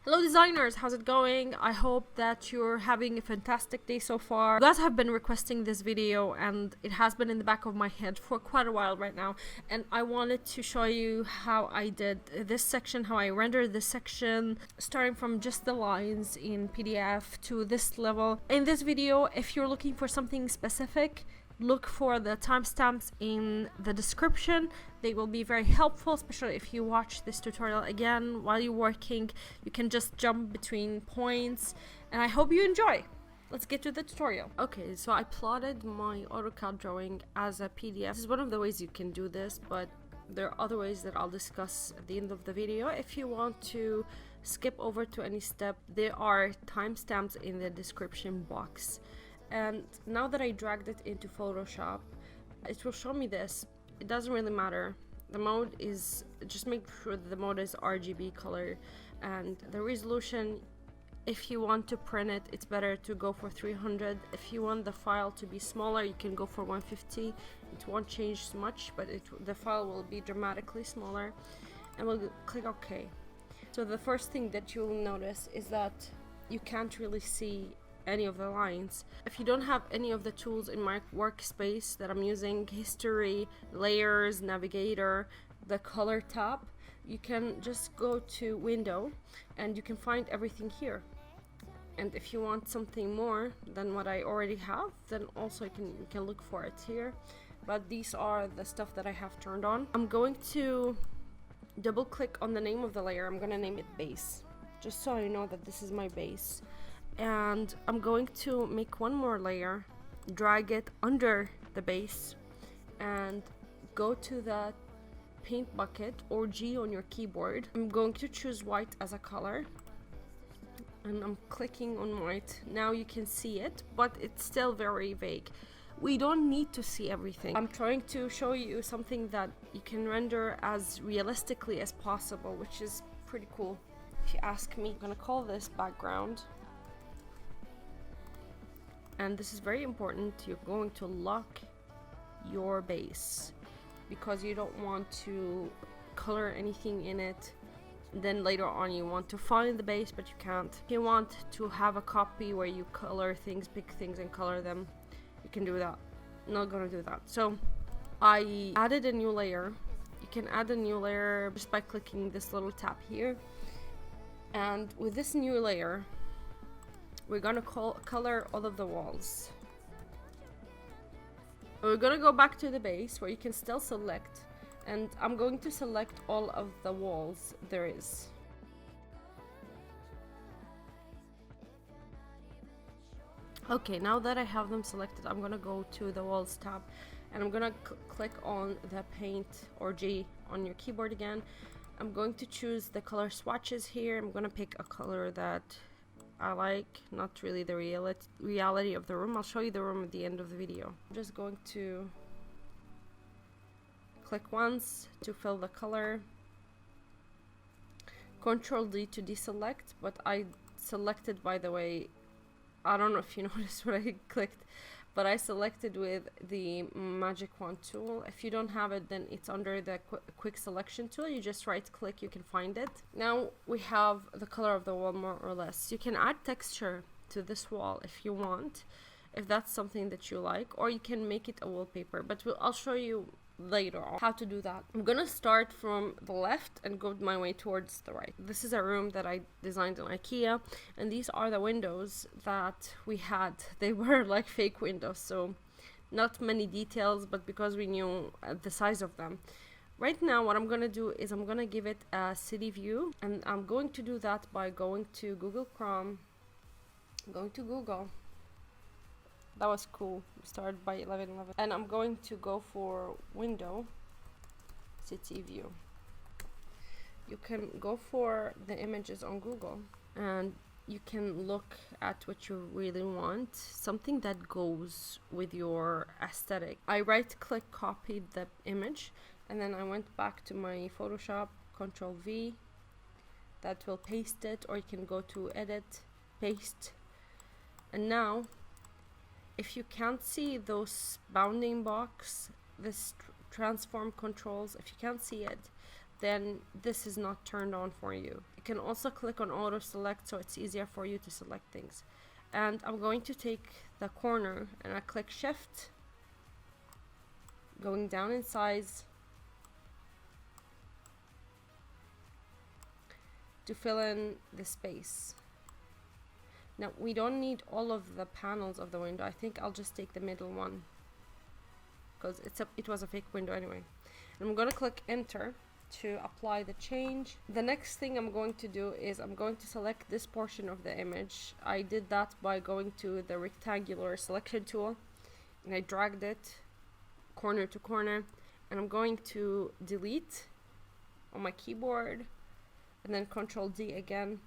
Hello designers, how's it going? I hope that you're having a fantastic day so far. You guys have been requesting this video and it has been in the back of my head for quite a while right now, and I wanted to show you how I did this section, how I rendered this section, starting from just the lines in PDF to this level. In this video, if you're looking for something specific, look for the timestamps in the description. They will be very helpful, especially if you watch this tutorial again while you're working. You can just jump between points, and I hope you enjoy. Let's get to the tutorial. Okay, so I plotted my AutoCAD drawing as a PDF. This is one of the ways you can do this, but there are other ways that I'll discuss at the end of the video. If you want to skip over to any step, there are timestamps in the description box. And now that I dragged it into Photoshop, it will show me this. It doesn't really matter. The mode is, just make sure that the mode is RGB color, and the resolution, if you want to print it, it's better to go for 300. If you want the file to be smaller, you can go for 150. It won't change much, but the file will be dramatically smaller, and we'll click OK. So the first thing that you'll notice is that you can't really see any of the lines. If you don't have any of the tools in my workspace that I'm using, history, layers, navigator, the color tab, you can just go to window and you can find everything here. And if you want something more than what I already have, then also you can look for it here. But these are the stuff that I have turned on. I'm going to double click on the name of the layer. I'm gonna name it base, just so I know that this is my base. And I'm going to make one more layer, drag it under the base, and go to the paint bucket or G on your keyboard. I'm going to choose white as a color, and I'm clicking on white. Now you can see it, but it's still very vague. We don't need to see everything. I'm trying to show you something that you can render as realistically as possible, which is pretty cool if you ask me. I'm gonna call this background. And this is very important. You're going to lock your base because you don't want to color anything in it. Then later on you want to find the base, but you can't. If you want to have a copy where you color things, pick things and color them, you can do that. I'm not gonna do that. So I added a new layer. You can add a new layer just by clicking this little tab here. And with this new layer, we're gonna color all of the walls. We're gonna go back to the base where you can still select, and I'm going to select all of the walls there is. Okay, now that I have them selected, I'm gonna go to the walls tab, and I'm gonna click on the paint or G on your keyboard again. I'm going to choose the color swatches here. I'm gonna pick a color that I like, not really the reality of the room. I'll show you the room at the end of the video. I'm just going to click once to fill the color, Control D to deselect, but I selected, by the way, I don't know if you noticed what I clicked, but I selected with the magic wand tool. If you don't have it, then it's under the quick selection tool. You just right click, you can find it. Now we have the color of the wall more or less. You can add texture to this wall if you want, if that's something that you like, or you can make it a wallpaper, but I'll show you later on how to do that. I'm gonna start from the left and go my way towards the right. This is a room that I designed in IKEA, and these are the windows that we had. They were like fake windows, so not many details, but because we knew the size of them. Right now what I'm gonna do is I'm gonna give it a city view, and I'm going to do that by going to Google Chrome, going to Google. That was cool. We started by 11:11. And I'm going to go for window, city view. You can go for the images on Google, and you can look at what you really want, something that goes with your aesthetic. I right click, copied the image, and then I went back to my Photoshop, Control V. That will paste it, or you can go to edit, paste. And now, if you can't see those bounding box, this transform controls, if you can't see it, then this is not turned on for you. You can also click on auto select so it's easier for you to select things. And I'm going to take the corner and I click shift, going down in size to fill in the space. Now we don't need all of the panels of the window. I think I'll just take the middle one because it was a fake window anyway. And I'm going to click enter to apply the change. The next thing I'm going to do is I'm going to select this portion of the image. I did that by going to the rectangular selection tool and I dragged it corner to corner, and I'm going to delete on my keyboard and then Control D again.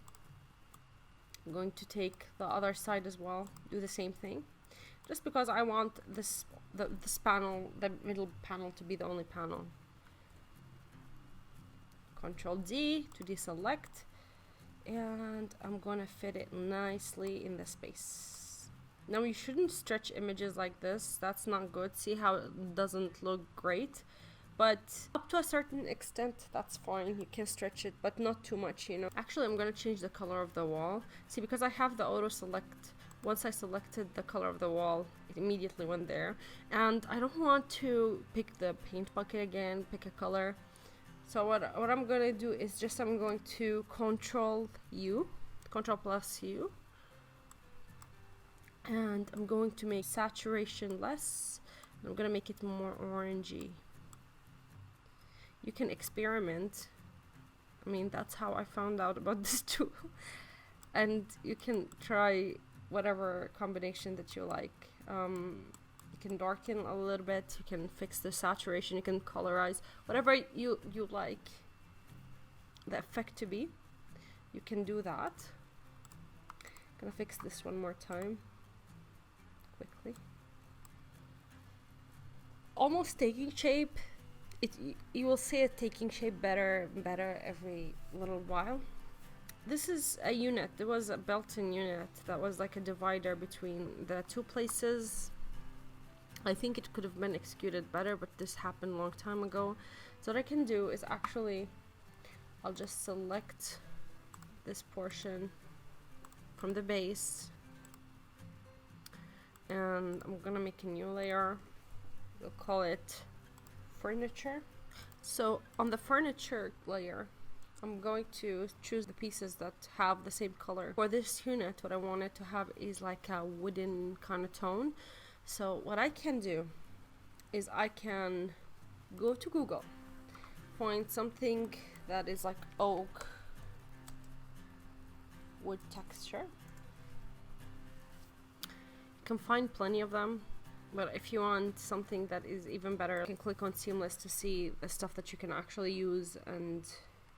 I'm going to take the other side as well, do the same thing, just because I want this panel, the middle panel, to be the only panel. Control D to deselect, and I'm gonna fit it nicely in the space. Now you shouldn't stretch images like this, that's not good. See how it doesn't look great? But up to a certain extent, that's fine. You can stretch it, but not too much, you know. Actually, I'm gonna change the color of the wall. See, because I have the auto select, once I selected the color of the wall, it immediately went there. And I don't want to pick the paint bucket again, pick a color. So what I'm gonna do is just I'm going to Control plus U, and I'm going to make saturation less. I'm gonna make it more orangey. You can experiment. I mean, that's how I found out about this tool. And you can try whatever combination that you like. You can darken a little bit, you can fix the saturation, you can colorize, whatever you like the effect to be, you can do that. I'm gonna fix this one more time quickly. Almost taking shape. You will see it taking shape better and better every little while. This is a unit. There was a built-in unit that was like a divider between the two places. I think it could have been executed better, but this happened a long time ago. So what I can do is actually, I'll just select this portion from the base, and I'm gonna make a new layer. We'll call it furniture. So on the furniture layer, I'm going to choose the pieces that have the same color. For this unit, what I wanted to have is like a wooden kind of tone. So what I can do is I can go to Google, find something that is like oak wood texture. You can find plenty of them, but if you want something that is even better, you can click on seamless to see the stuff that you can actually use and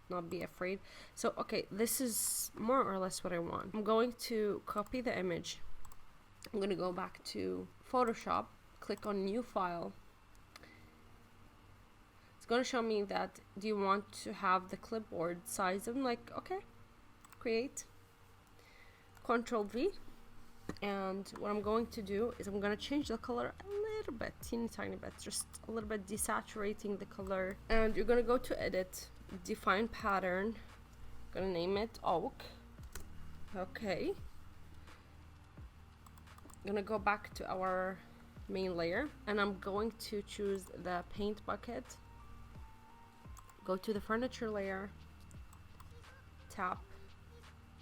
not be afraid. So okay, this is more or less what I want. I'm going to copy the image. I'm going to go back to Photoshop, click on new file. It's going to show me that do you want to have the clipboard size. I'm like, okay, create, Control V, and what I'm going to do is I'm going to change the color a little bit, teeny tiny bit, just a little bit, desaturating the color. And you're going to go to edit, define pattern, going to name it oak. Okay, I'm gonna go back to our main layer, and I'm going to choose the paint bucket, go to the furniture layer, tap,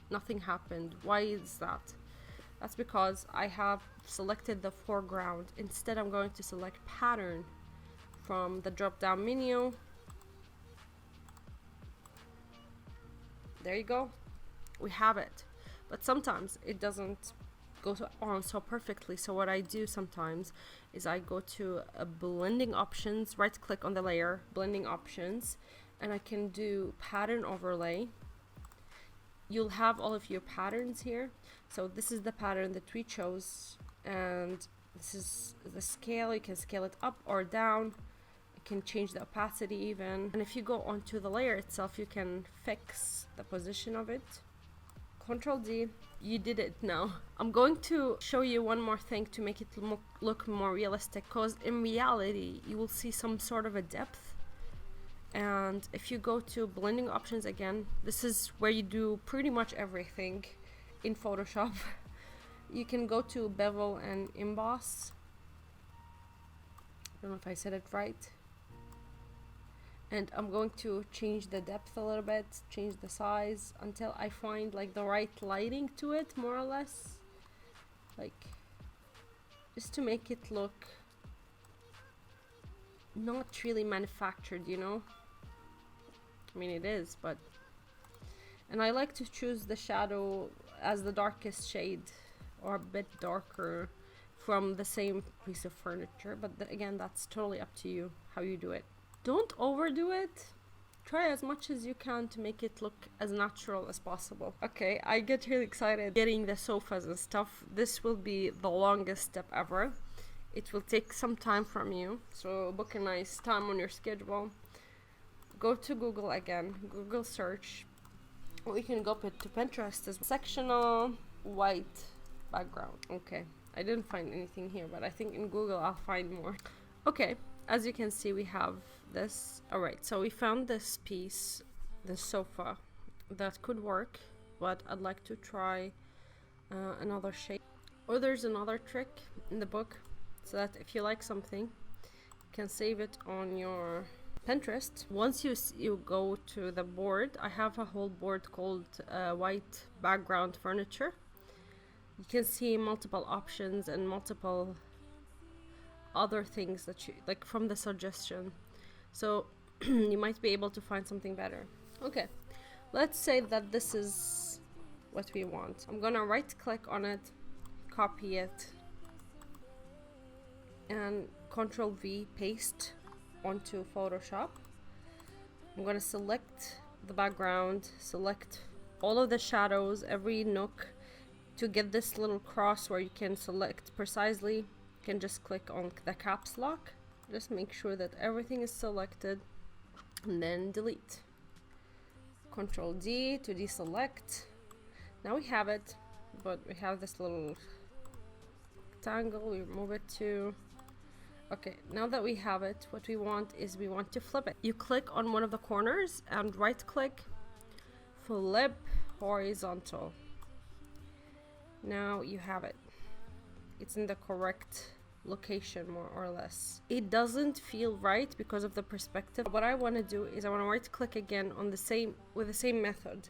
nothing happened. Why is that? That's because I have selected the foreground. Instead, I'm going to select pattern from the drop down menu. There you go, we have it. But sometimes it doesn't go on so perfectly. So what I do sometimes is I go to blending options, right click on the layer, blending options, and I can do pattern overlay. You'll have all of your patterns here. So this is the pattern that we chose, and this is the scale. You can scale it up or down. You can change the opacity even. And if you go onto the layer itself, you can fix the position of it. Control D, you did it now. I'm going to show you one more thing to make it look more realistic, because in reality you will see some sort of a depth, And if you go to blending options again, this is where you do pretty much everything in Photoshop. You can go to bevel and emboss. I don't know if I said it right. And I'm going to change the depth a little bit, change the size until I find like the right lighting to it, more or less, like just to make it look not really manufactured, you know. I mean, it is, but, and I like to choose the shadow as the darkest shade or a bit darker from the same piece of furniture, but again, that's totally up to you how you do it. Don't overdo it. Try as much as you can to make it look as natural as possible. Okay, I get really excited getting the sofas and stuff. This will be the longest step ever. It will take some time from you, so book a nice time on your schedule. Go to Google again, Google search, or you can go to Pinterest as sectional white background. Okay, I didn't find anything here, but I think in Google I'll find more. Okay, as you can see, we have this. All right, so we found this piece, the sofa, that could work, but I'd like to try another shape. Or there's another trick in the book, so that if you like something, you can save it on your Pinterest. Once you go to the board, I have a whole board called white background furniture. You can see multiple options and multiple other things that you like from the suggestion, so you might be able to find something better. Okay, let's say that this is what we want. I'm gonna right click on it, copy it, and Ctrl V paste onto Photoshop. I'm gonna select the background, select all of the shadows, every nook. To get this little cross where you can select precisely, you can just click on the caps lock. Just make sure that everything is selected and then delete. Ctrl D to deselect. Now we have it, but we have this little rectangle. We remove it too. Okay, now that we have it, what we want is we want to flip it. You click on one of the corners and right click, flip horizontal. Now you have it. It's in the correct location, more or less. It doesn't feel right because of the perspective. What I want to do is I want to right click again on the same, with the same method,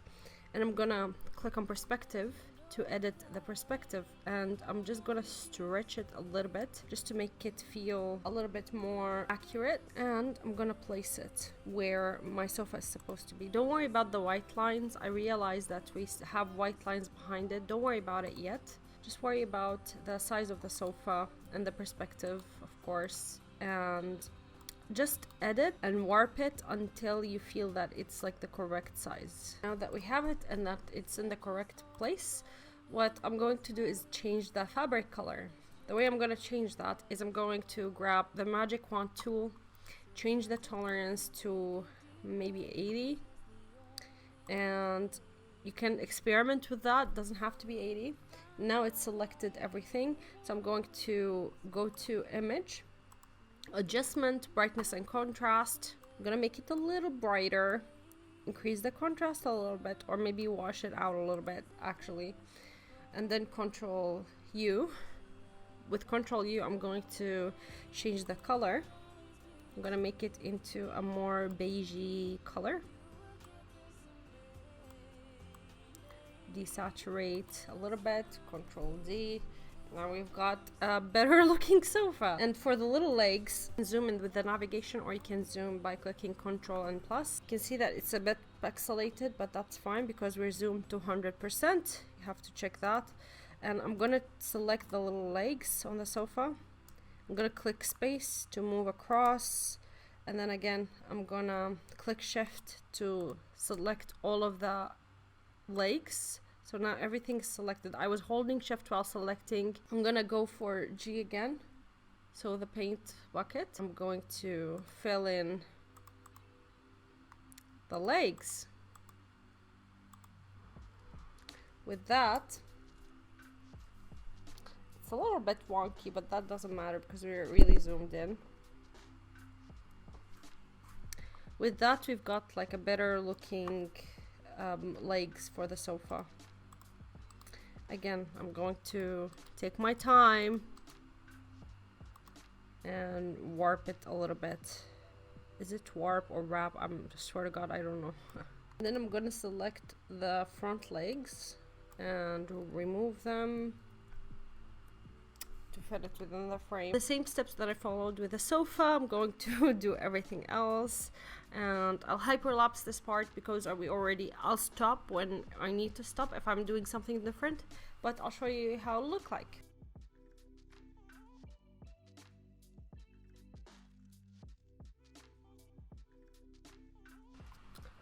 and I'm gonna click on perspective to edit the perspective, and I'm just gonna stretch it a little bit just to make it feel a little bit more accurate, and I'm gonna place it where my sofa is supposed to be. Don't worry about the white lines. I realize that we have white lines behind it. Don't worry about it yet. Just worry about the size of the sofa and the perspective, of course, and just edit and warp it until you feel that it's like the correct size. Now that we have it and that it's in the correct place, what I'm going to do is change the fabric color. The way I'm going to change that is I'm going to grab the magic wand tool, change the tolerance to maybe 80, and you can experiment with that. It doesn't have to be 80. Now it's selected everything, so I'm going to go to image, adjustment, brightness and contrast. I'm gonna make it a little brighter, increase the contrast a little bit, or maybe wash it out a little bit actually, and then Ctrl U. With Ctrl U, I'm going to change the color. I'm gonna make it into a more beigey color. Desaturate a little bit, Ctrl D. Now we've got a better looking sofa. And for the little legs, zoom in with the navigation, or you can zoom by clicking Ctrl and plus. You can see that it's a bit pixelated, but that's fine because we're zoomed to 100%. You have to check that. And I'm gonna select the little legs on the sofa. I'm gonna click space to move across, and then again I'm gonna click shift to select all of the legs. So now everything's selected. I was holding shift while selecting. I'm gonna go for G again, so the paint bucket. I'm going to fill in the legs. With that, it's a little bit wonky, but that doesn't matter because we're really zoomed in. With that, we've got like a better looking legs for the sofa. Again, I'm going to take my time and warp it a little bit. Is it warp or wrap? I swear to God, I don't know. Then I'm gonna select the front legs and remove them to fit it within the frame. The same steps that I followed with the sofa, I'm going to do everything else, and I'll hyperlapse this part because I'll stop when I need to stop if I'm doing something different, but I'll show you how it'll look like.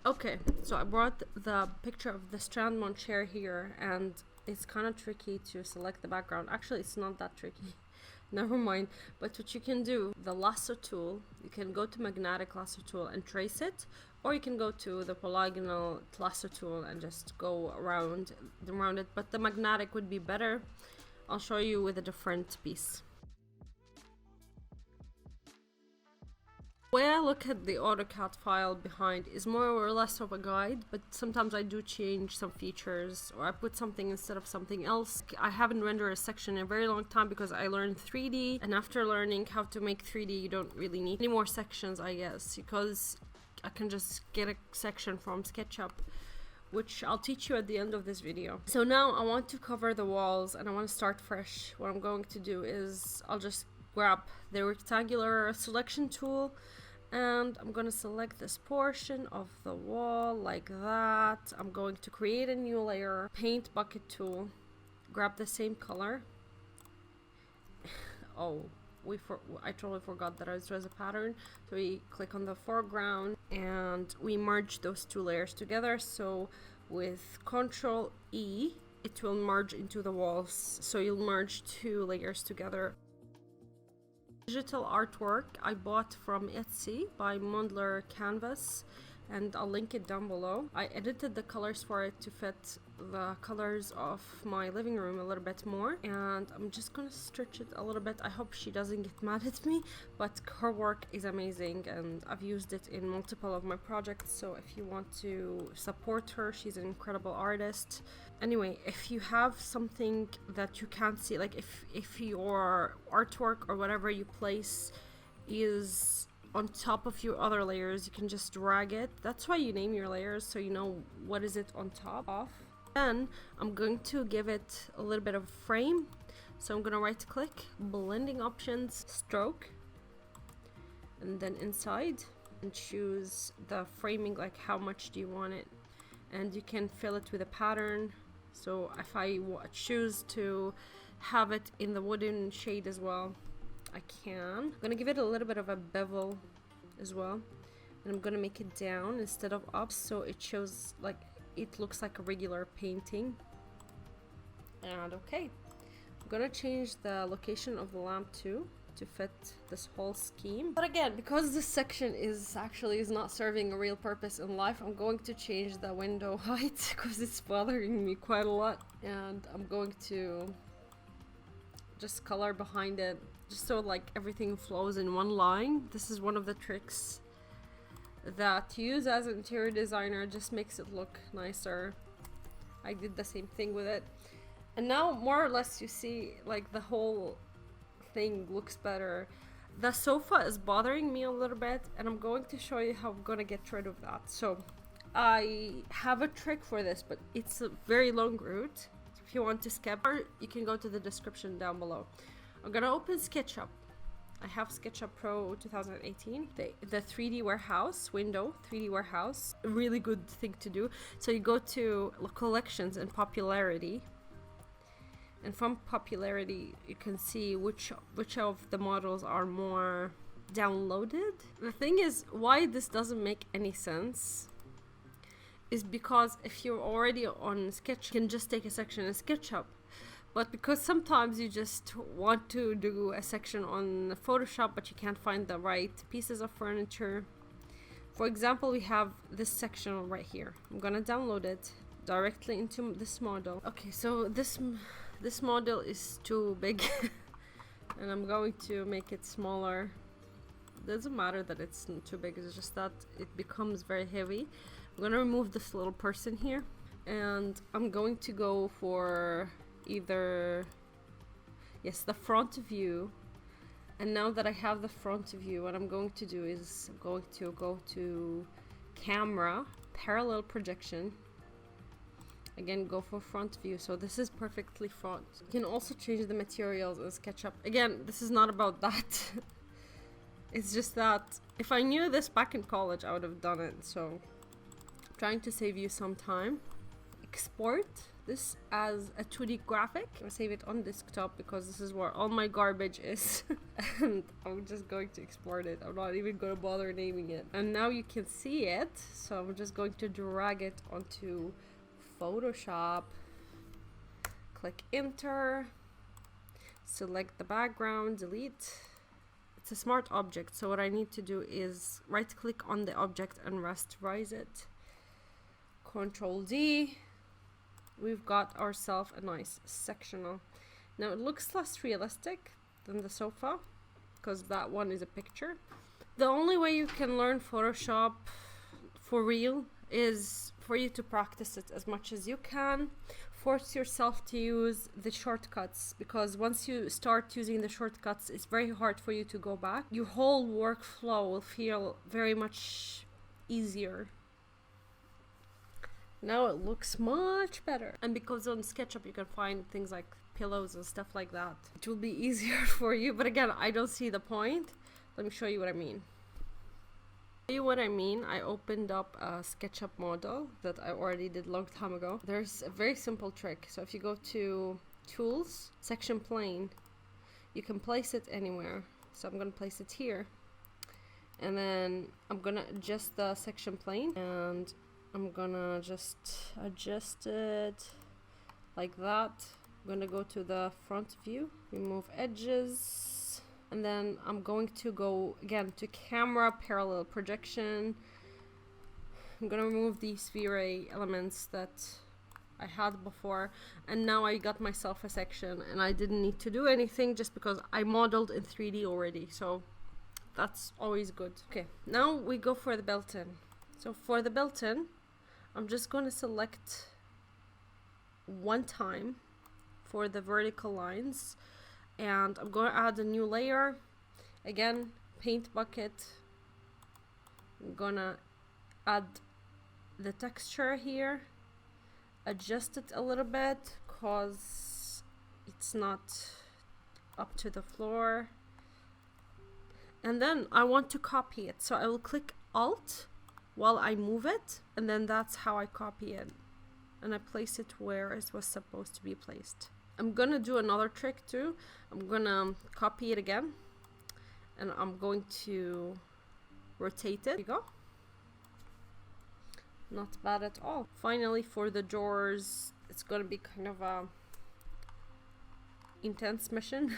Okay, so I brought the picture of the strand mount chair here, and it's kind of tricky to select the background. Actually, it's not that tricky. Never mind. But what you can do, the lasso tool, you can go to magnetic lasso tool and trace it, or you can go to the polygonal lasso tool and just go around it. But the magnetic would be better. I'll show you with a different piece. The way I look at the AutoCAD file behind is more or less of a guide, but sometimes I do change some features, or I put something instead of something else. I haven't rendered a section in a very long time because I learned 3D, and after learning how to make 3D, you don't really need any more sections, I guess, because I can just get a section from SketchUp, which I'll teach you at the end of this video. So now I want to cover the walls and I want to start fresh. What I'm going to do is I'll just grab the rectangular selection tool, and I'm gonna select this portion of the wall like that. I'm going to create a new layer, paint bucket tool, grab the same color. Oh, I totally forgot that there was a pattern. So we click on the foreground and we merge those two layers together. So with Ctrl E, it will merge into the walls. So you'll merge two layers together. Digital artwork I bought from Etsy by Modeler Canvas, and I'll link it down below. I edited the colors for it to fit the colors of my living room a little bit more, and I'm just gonna stretch it a little bit. I hope she doesn't get mad at me, but her work is amazing and I've used it in multiple of my projects, so if you want to support her, she's an incredible artist. Anyway, if you have something that you can't see, like if your artwork or whatever you place is on top of your other layers, you can just drag it. That's why you name your layers, so you know what is it on top of. Then I'm going to give it a little bit of frame, so I'm gonna right click, blending options, stroke, and then inside, and choose the framing, like how much do you want it, and you can fill it with a pattern. So if I choose to have it in the wooden shade as well, I can. I'm gonna give it a little bit of a bevel as well, and I'm gonna make it down instead of up, so it shows like it looks like a regular painting. And okay, I'm gonna change the location of the lamp too to fit this whole scheme. But again, because this section is not serving a real purpose in life, I'm going to change the window height because it's bothering me quite a lot, and I'm going to just color behind it just so like everything flows in one line. This is one of the tricks that you use as an interior designer, just makes it look nicer. I did the same thing with it, and now more or less you see like the whole thing looks better. The sofa is bothering me a little bit, and I'm going to show you how I'm gonna get rid of that. So I have a trick for this, but it's a very long route. If you want to skip, you can go to the description down below. I'm gonna open SketchUp. I have SketchUp Pro 2018, the 3D warehouse window, 3D warehouse, a really good thing to do. So you go to collections and popularity, and from popularity you can see which of the models are more downloaded. The thing is, why this doesn't make any sense is because if you're already on Sketch, you can just take a section in SketchUp. But because sometimes you just want to do a section on Photoshop, but you can't find the right pieces of furniture. For example, we have this section right here. I'm gonna download it directly into this model. Okay, so this model is too big and I'm going to make it smaller doesn't matter that it's not too big, it's just that it becomes very heavy. I'm gonna remove this little person here, and I'm going to go for either, yes, the front view. And now that I have the front view, what I'm going to do is I'm going to go to camera, parallel projection. Again, go for front view. So this is perfectly front. You can also change the materials in SketchUp. Again, this is not about that. It's just that if I knew this back in college, I would have done it. So I'm trying to save you some time. Export this as a 2D graphic. I'll save it on desktop because this is where all my garbage is. And I'm just going to export it. I'm not even going to bother naming it. And now you can see it. So I'm just going to drag it onto Photoshop. Click enter. Select the background, delete. It's a smart object. So what I need to do is right click on the object and rasterize it. Control D. We've got ourselves a nice sectional. Now it looks less realistic than the sofa because that one is a picture. The only way you can learn Photoshop for real is for you to practice it as much as you can. Force yourself to use the shortcuts, because once you start using the shortcuts, it's very hard for you to go back. Your whole workflow will feel very much easier. Now it looks much better. And because on SketchUp you can find things like pillows and stuff like that, it will be easier for you. But again, I don't see the point. Let me show you what I mean. I opened up a SketchUp model that I already did a long time ago. There's a very simple trick. So if you go to Tools, Section Plane, you can place it anywhere. So I'm going to place it here. And then I'm going to adjust the section plane. And I'm gonna just adjust it like that. I'm gonna go to the front view, remove edges, and then I'm going to go again to camera, parallel projection. I'm gonna remove these V-Ray elements that I had before, and now I got myself a section and I didn't need to do anything just because I modeled in 3D already, so that's always good. Okay, now we go for the built-in. So for the built-in, I'm just going to select one time for the vertical lines, and I'm going to add a new layer. Again, paint bucket. I'm going to add the texture here, adjust it a little bit because it's not up to the floor. And then I want to copy it, so I will click Alt while I move it, and then that's how I copy it, and I place it where it was supposed to be placed. I'm gonna do another trick too. I'm gonna copy it again, and I'm going to rotate it. There you go. Not bad at all. Finally, for the drawers, it's gonna be kind of a intense mission.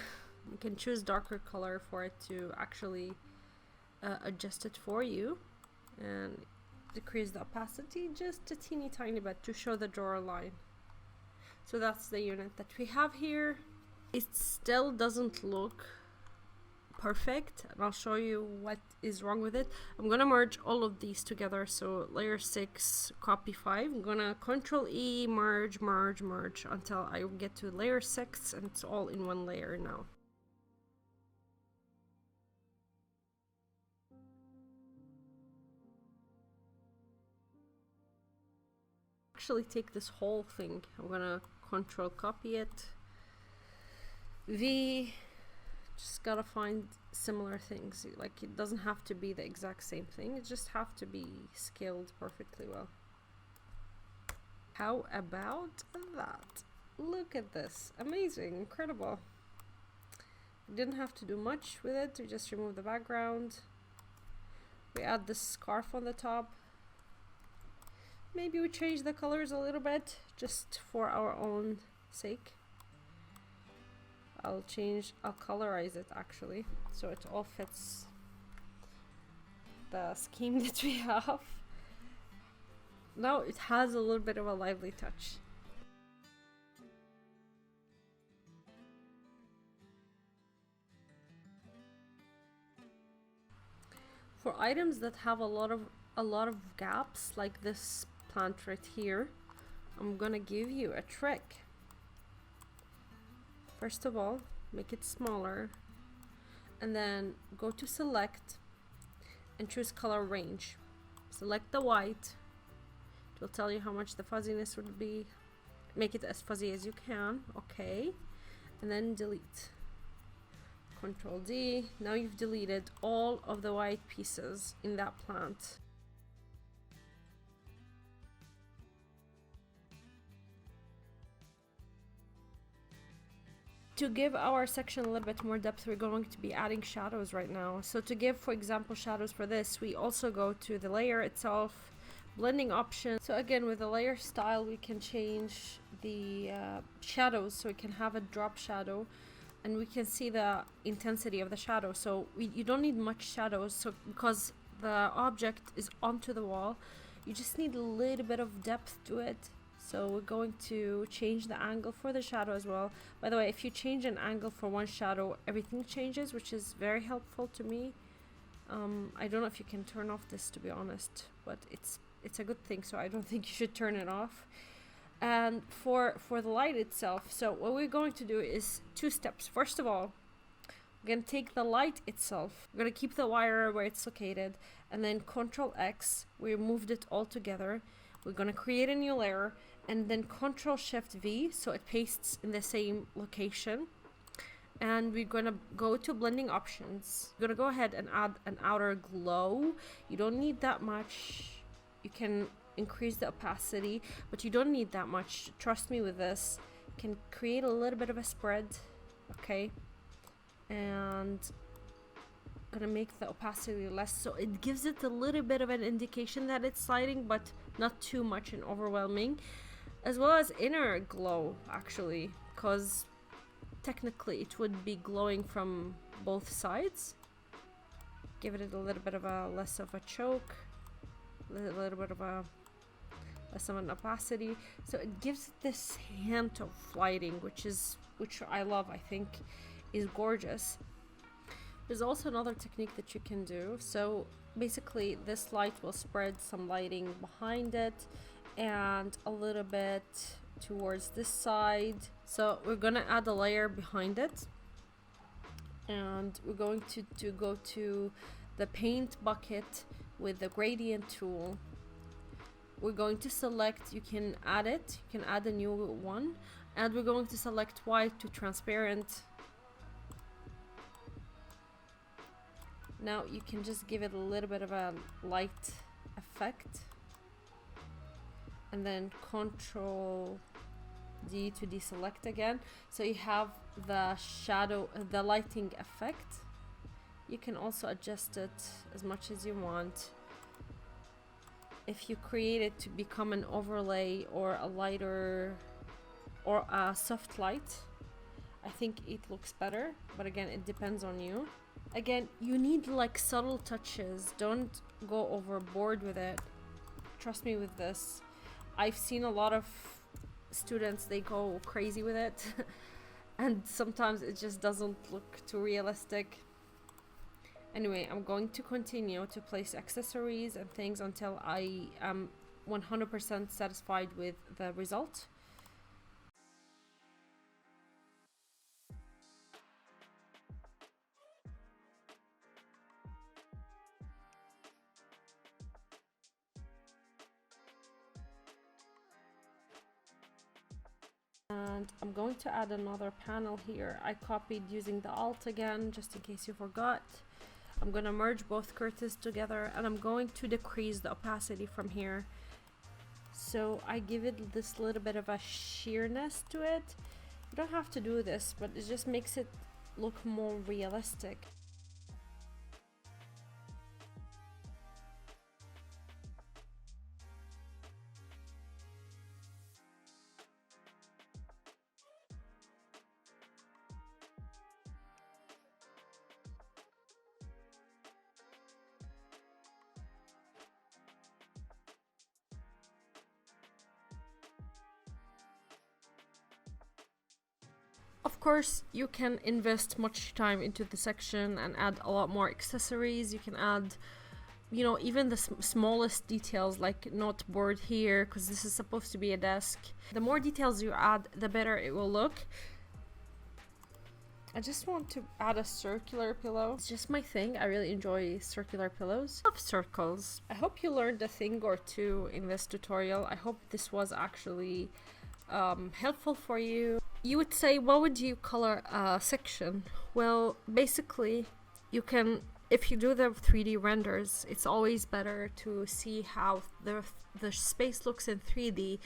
You can choose darker color for it to actually adjust it for you, and decrease the opacity just a teeny tiny bit to show the drawer line. So that's the unit that we have here. It still doesn't look perfect, and I'll show you what is wrong with it. I'm gonna merge all of these together. So layer 6, copy 5. I'm gonna Control E, merge, merge, merge until I get to layer 6, and it's all in one layer now. Actually take this whole thing. I'm gonna Control copy it. V, just gotta find similar things. Like, it doesn't have to be the exact same thing, it just have to be scaled perfectly well. How about that? Look at this, amazing, incredible. Didn't have to do much with it. We just remove the background. We add this scarf on the top. Maybe we change the colors a little bit just for our own sake. I'll colorize it actually, so it all fits the scheme that we have. Now it has a little bit of a lively touch. For items that have a lot of gaps, like this plant right here, I'm gonna give you a trick. First of all, make it smaller, and then go to select and choose color range. Select the white. It will tell you how much the fuzziness would be. Make it as fuzzy as you can. Okay, and then delete. Control D. Now you've deleted all of the white pieces in that plant. To give our section a little bit more depth, we're going to be adding shadows right now. So to give, for example, shadows for this, we also go to the layer itself, blending option. So again, with the layer style, we can change the shadows, so we can have a drop shadow, and we can see the intensity of the shadow. So you don't need much shadows, so because the object is onto the wall, you just need a little bit of depth to it. So we're going to change the angle for the shadow as well. By the way, if you change an angle for one shadow, everything changes, which is very helpful to me. I don't know if you can turn off this, to be honest, but it's a good thing, so I don't think you should turn it off. And for the light itself, so what we're going to do is 2 steps. First of all, we're going to take the light itself. We're going to keep the wire where it's located, and then Control X, we moved it all together. We're going to create a new layer, and then Control Shift V, so it pastes in the same location. And we're going to go to blending options. We're going to go ahead and add an outer glow. You don't need that much. You can increase the opacity, but you don't need that much. Trust me with this. You can create a little bit of a spread, okay? And gonna make the opacity less, so it gives it a little bit of an indication that it's sliding, but not too much and overwhelming. As well as inner glow, actually, because technically it would be glowing from both sides. Give it a little bit of a less of a choke, a little bit of a less of an opacity, so it gives it this hint of lighting, which I love. I think is gorgeous. There's also another technique that you can do. So basically this light will spread some lighting behind it and a little bit towards this side. So we're gonna add a layer behind it, and we're going to go to the paint bucket with the gradient tool. We're going to select, you can add it, you can add a new one, and we're going to select white to transparent. Now you can just give it a little bit of a light effect, and then Control D to deselect again, so you have the shadow, the lighting effect. You can also adjust it as much as you want. If you create it to become an overlay or a lighter or a soft light, I think it looks better, but again, it depends on you. Again, you need like subtle touches. Don't go overboard with it. Trust me with this. I've seen a lot of students, they go crazy with it and sometimes it just doesn't look too realistic. Anyway, I'm going to continue to place accessories and things until I am 100% satisfied with the result. And I'm going to add another panel here. I copied using the Alt again, just in case you forgot. I'm going to merge both curtains together, and I'm going to decrease the opacity from here. So I give it this little bit of a sheerness to it. You don't have to do this, but it just makes it look more realistic. Of course, you can invest much time into the section and add a lot more accessories. You can add you know, even the smallest details, like not board here because this is supposed to be a desk. The more details you add, the better it will look. I just want to add a circular pillow. It's just my thing. I really enjoy circular pillows. I love circles. I hope you learned a thing or two in this tutorial. I hope this was actually helpful for you. You would say, what would you color a section? Well, basically, you can, if you do the 3D renders, it's always better to see how the space looks in 3D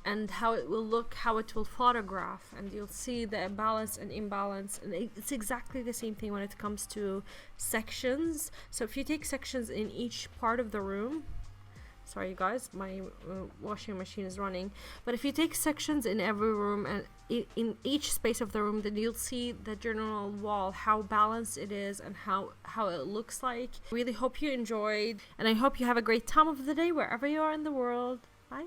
and how it will look, how it will photograph, and you'll see the balance and imbalance, and it's exactly the same thing when it comes to sections. So if you take sections in each part of the room, sorry you guys, my washing machine is running, but if you take sections in every room and in each space of the room, then you'll see the general wall, how balanced it is and how it looks like. Really hope you enjoyed, and I hope you have a great time of the day wherever you are in the world. Bye.